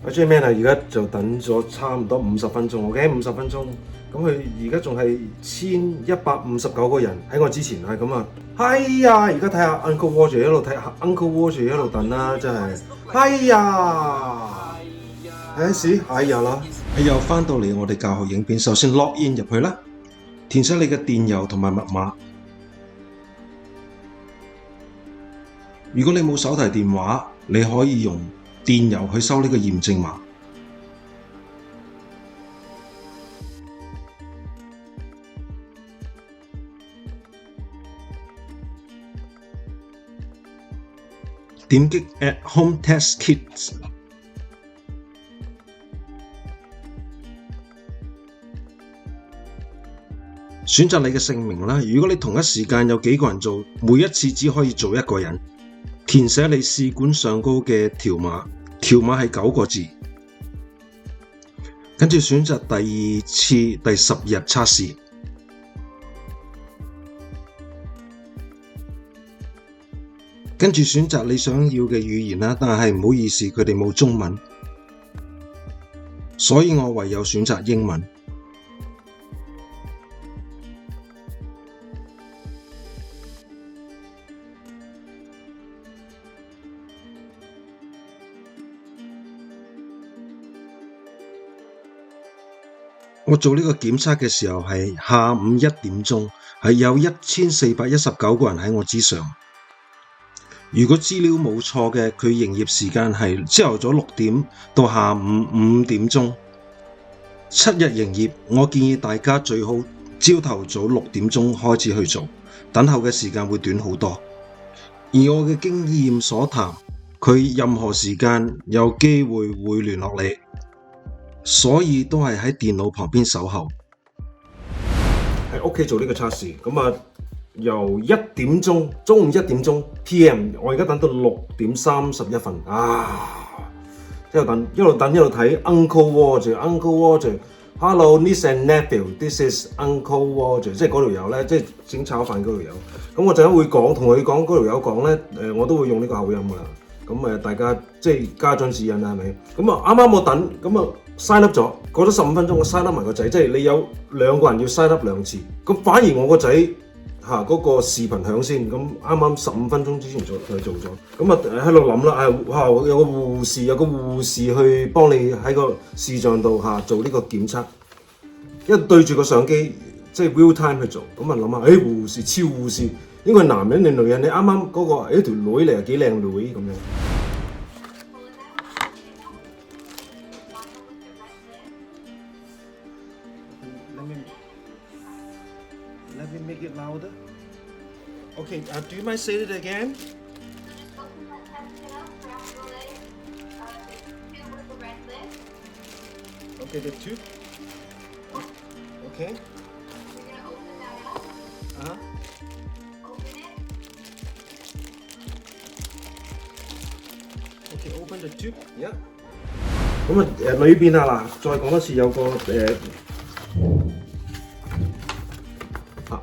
阿 J-Man 而家就等咗差唔多50分鐘 ，OK， 50分鐘。咁佢而家仲係1159個人喺我之前係咁啊。係呀，而家睇下 Uncle Roger 一路睇下 Uncle Roger 一路等啦，真係。係呀，係呀啦。又翻到嚟我哋教學影片，首先 log in 入去啦，填寫你嘅電郵同埋密碼。如果你冇手提電話，你可以用電郵去收呢個驗證碼。點擊 At Home Test Kits， 選擇你嘅姓名啦。如果你同一時間有幾個人做，每一次只可以做一個人。填寫你試管上高嘅條碼，條碼係9個字。跟住選擇第二次第10日測試。跟住選擇你想要嘅語言啦，但係唔好意思，佢哋冇中文，所以我唯有選擇英文。我做呢個檢測嘅時候係下午1點鐘，係有1419個人喺我之上。如果資料冇錯嘅，佢營業時間係朝頭早6點到下午5點鐘，7日營業。我建議大家最好朝頭早6點鐘開始去做，等候嘅時間會短好多。而我嘅經驗所談，佢任何時間有機會聯絡你，所以都係喺電腦旁邊守候。喺屋企做呢個測試，咁啊由1點鐘，中午1點鐘 PM， 我而家等到6點31分啊！一路等一路睇 Uncle Roger，Uncle Roger，Hello niece and nephew，this is Uncle Roger， 即係嗰條友咧，即係整炒飯嗰條友。咁我陣間會講，同佢講嗰條友講咧，我都會用呢個口音噶啦。咁大家即係家長指引啦，係咪？咁啊，啱啱我等，咁啊 sign up 咗，過咗15分鐘，我 sign up 埋個仔，即係你有2個人要 sign up 2次。咁反而我個仔嗰個視頻響先，咁啱15分鐘之前做咗，咁啊喺度諗啦，有個護士去幫你喺個視像度做呢個檢測，一對住個相機，即係 real time 去做，咁啊諗下，護士超護士。應該係男人定女人？你啱啱嗰個條女嚟啊，幾靚女咁樣。Let me make it louder. Okay, do you mind say it again? Okay, the tube. Okay. Okay, open the tube. Yeah. 咁裏邊啊嗱，再講多次有個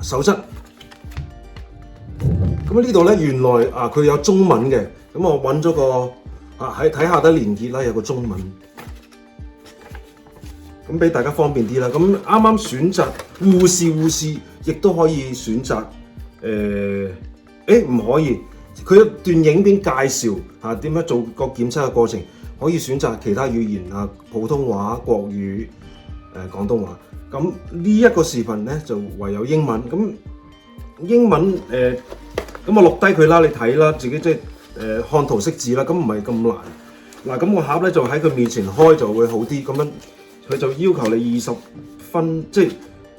手冊。咁呢度咧原來佢有中文嘅，咁我揾咗個喺睇下底連結啦，有個中文。咁俾大家方便啲啦。咁啱啱選擇護士亦都可以選擇唔可以。佢一段影片介紹點樣做個檢測嘅過程，可以選擇其他語言普通話、國語、廣東話。咁呢一個視頻咧就唯有英文。咁英文咁我錄低佢啦，你睇啦，自己即係看圖識字啦。咁唔係咁難。嗱，咁個盒咧就喺佢面前開就會好啲。咁樣佢就要求你20分，即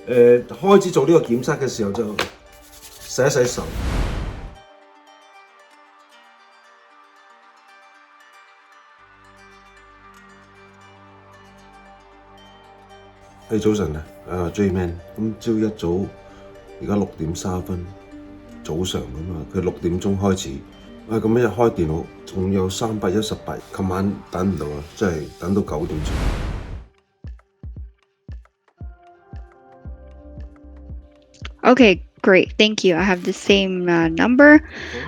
係開始做呢個檢測嘅時候就洗一洗手。早晨J-Man， 咁朝一早而家6點3分，早上佢6點鐘開始，咁一日開電腦仲有318，琴晚等唔到啊，真係等到9點鐘。OK， Great, thank you. I have the same number.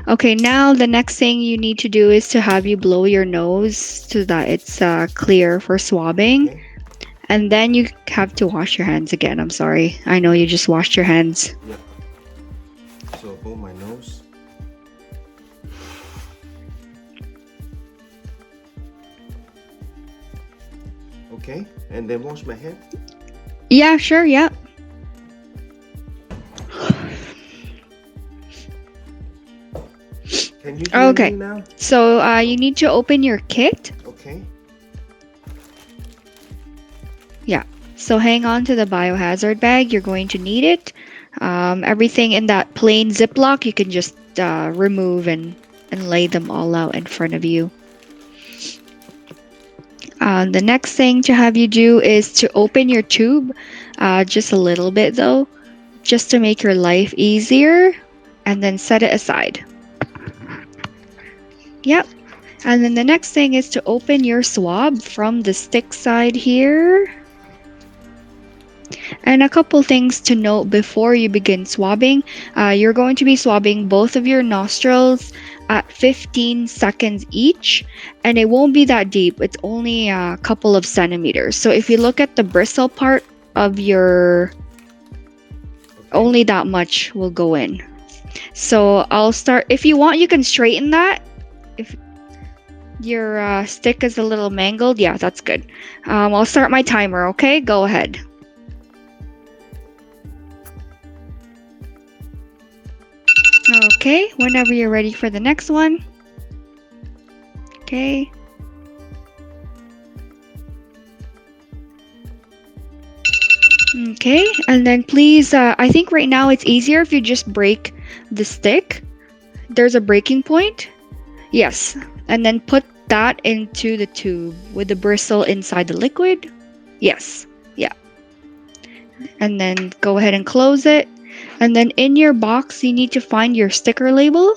Okay, now the next thing you need to do is to have you blow your nose so that it's clear for swabbing. Okay. And then you have to wash your hands again. I'm sorry. I know you just washed your hands. Yeah. So blow my nose. Okay, and then wash my hand. Yeah, sure, yeah. Can you hear Okay. me now? So you need to open your kit. Okay. Yeah. So hang on to the biohazard bag. You're going to need it. Everything in that plain Ziploc, you can just remove and lay them all out in front of you. The next thing to have you do is to open your tube, just a little bit though, just to make your life easier, and then set it aside. Yep. And then the next thing is to open your swab from the stick side here. And a couple things to note before you begin swabbing. You're going to be swabbing both of your nostrils at 15 seconds each, and it won't be that deep. It's only a couple of centimeters. So if you look at the bristle part of your, only that much will go in. So I'll start. If you want, you can straighten that. If your stick is a little mangled, yeah, that's good. I'll start my timer, okay? Go ahead. Okay, whenever you're ready for the next one. Okay. Okay, and then please, I think right now it's easier if you just break the stick. There's a breaking point. Yes, and then put that into the tube with the bristle inside the liquid. Yes, yeah. And then go ahead and close it. And then in your box, you need to find your sticker label.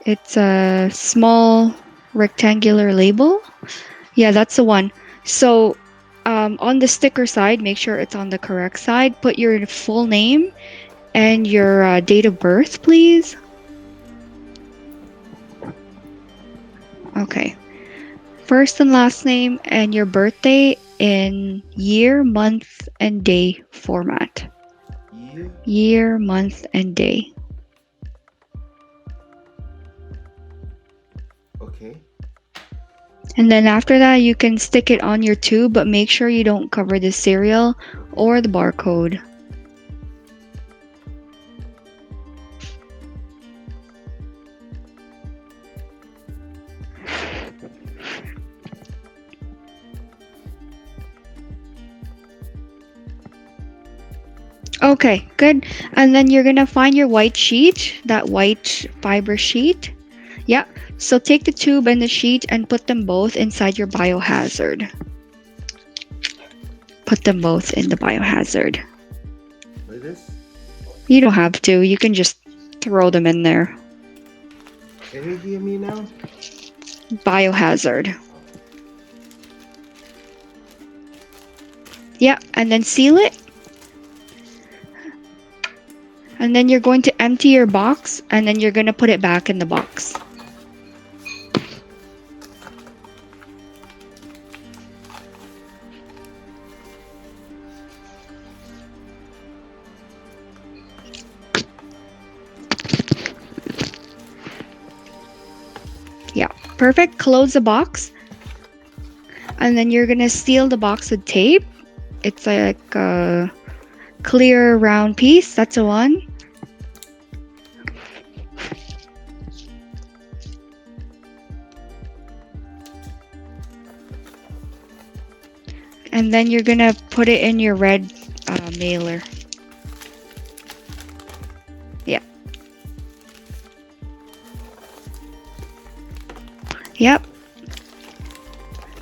It's a small rectangular label. Yeah, that's the one. So on the sticker side, make sure it's on the correct side. Put your full name and your date of birth, please. Okay. First and last name and your birthday in year, month, and day format. Year, month, and day. Okay. And then after that, you can stick it on your tube, but make sure you don't cover the serial or the barcode. Okay, good. And then you're gonna find your white sheet, that white fiber sheet. Yeah, so take the tube and the sheet and put them both inside your biohazard. Put them both in the biohazard. Like this? You don't have to, you can just throw them in there. Can you hear me now? Biohazard. Yeah, and then seal it. And then you're going to empty your box, and then you're going to put it back in the box. Yeah, perfect. Close the box. And then you're going to seal the box with tape. It's like a clear round piece. That's the one. And then you're gonna put it in your red mailer. Yeah. Yep.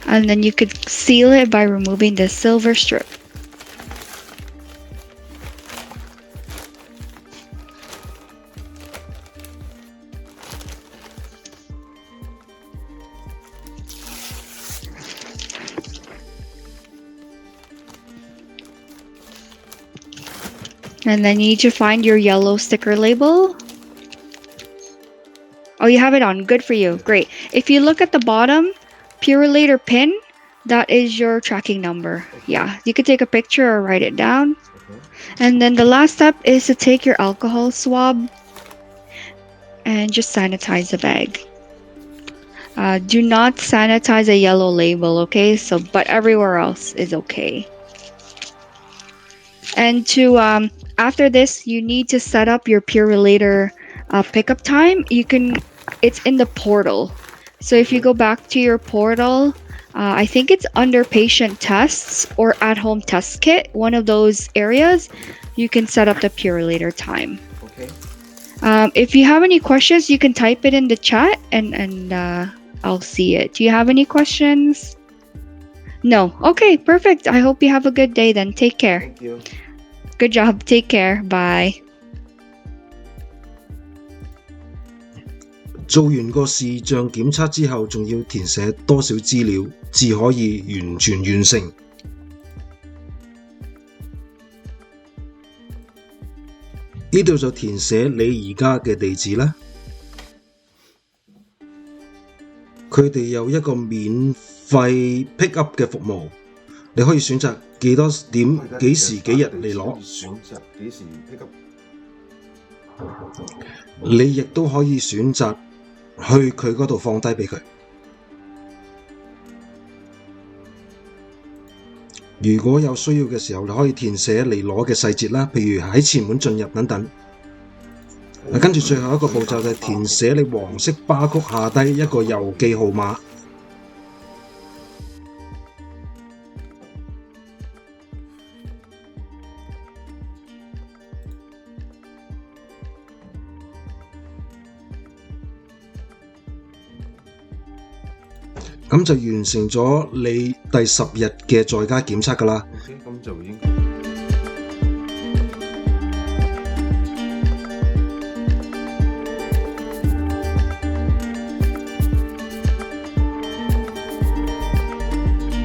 And then you could seal it by removing the silver strip. And then you need to find your yellow sticker label. Oh, you have it on. Good for you. Great. If you look at the bottom, Purelator PIN, that is your tracking number. Yeah, you could take a picture or write it down. And then the last step is to take your alcohol swab and just sanitize the bag. Do not sanitize a yellow label, okay? But everywhere else is okay. And after this, you need to set up your Purelator pickup time. It's in the portal. So if you go back to your portal, I think it's under patient tests or at-home test kit, one of those areas, you can set up the Purelator time. Okay. If you have any questions, you can type it in the chat and I'll see it. Do you have any questions? No. Okay, perfect. I hope you have a good day then. Take care. Thank you. Good job. Take care. Bye. 做完個視像檢測之後，仲要填寫多少資料，至可以完全完成。呢度就填寫你而家嘅地址啦。佢哋有一個免費 pick up 嘅服務，你可以選擇幾多點、幾時幾日嚟攞。選擇幾時 pick up。你亦都可以選擇去佢嗰度放低俾佢。如果有需要嘅時候，你可以填寫嚟攞嘅細節啦，譬如喺前門進入等等。跟住最後一個步驟就係填寫你黃色巴曲下低一個郵寄號碼。咁就完成咗你第10日嘅在家檢測㗎啦。咁就已經。